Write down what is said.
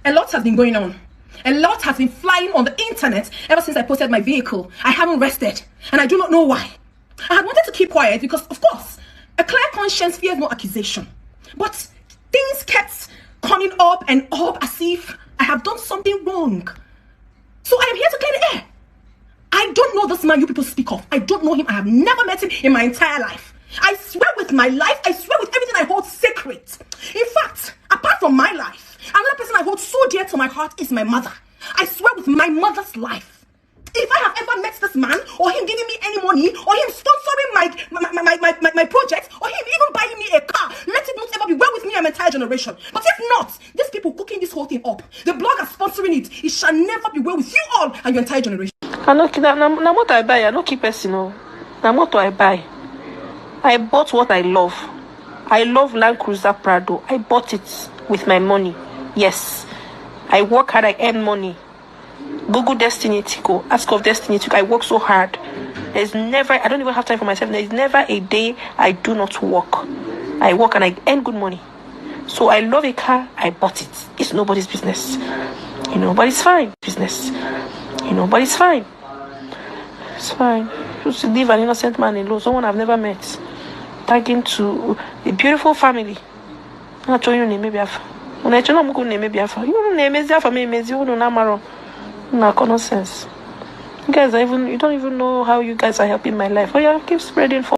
A lot has been going on. A lot has been flying on the internet ever since I posted my vehicle. I haven't rested, and I do not know why. I had wanted to keep quiet because, of course, a clear conscience fears no accusation. But things kept coming up and up as if I have done something wrong. So I am here to clear the air. I don't know this man you people speak of. I don't know him. I have never met him in my entire life. I swear with my life, I swear with everything I hold sacred. In fact, apart from my life, another person I hold so dear to my heart is my mother. I swear with my mother's life. If I have ever met this man, or him giving me any money, or him sponsoring my projects, or him even buying me a car, let it not ever be well with me and my entire generation. But if not, these people cooking this whole thing up, the blogger sponsoring it shall never be well with you all and your entire generation. Now what I buy, I don't keep personal. Now what do I buy? I bought what I love. I love Land Cruiser Prado. I bought it with my money. Yes. I work hard, I earn money. Google Destiny Tico, ask of Destiny Tico. I work so hard. There's never, I don't even have time for myself. There's never a day I do not work. I work and I earn good money. So I love a car, I bought it. It's nobody's business. But it's fine. Business. But it's fine. It's fine. Just to leave an innocent man alone, someone I've never met, tagging to a beautiful family. I'll show you maybe after. When I tell you maybe after, you name is there for me, you don't know nonsense. You guys you don't even know how you guys are helping my life. Oh yeah, keep spreading for